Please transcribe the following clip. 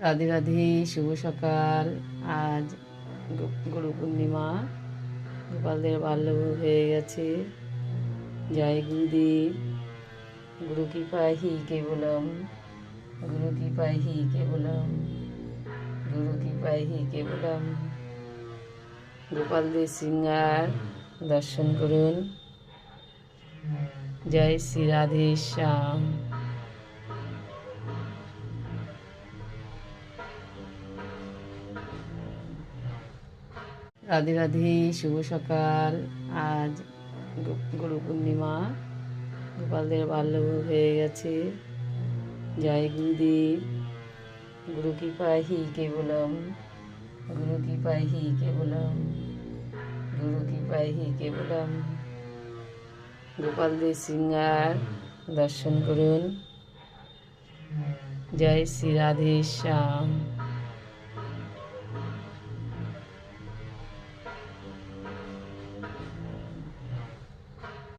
রাধে রাধে, শুভ সকাল। আজ গুরু পূর্ণিমা, গোপালদের বাল্যভোগ হয়ে গেছে। জয় গুরুদেব। গুরু কৃপায় হি কেবলম, গুরু কৃপায় হি কেবলম, গুরু কৃপায় হি কেবলম। গোপালদের সিঙ্গার দর্শন করুন। জয় শ্রী রাধে শ্যাম। রাধে রাধে, শুভ সকাল। আজ গুরু পূর্ণিমা, গোপালদের বাল্যভোগ হয়ে গেছে। জয় গুরুদেব। গুরু কৃপায় হি কেবলম, গুরু কৃপায় হি কেবলম, গুরু কৃপায় হি কেবলম। গোপালদের সিঙ্গার দর্শন করুন। জয় শ্রী রাধে শ্যাম।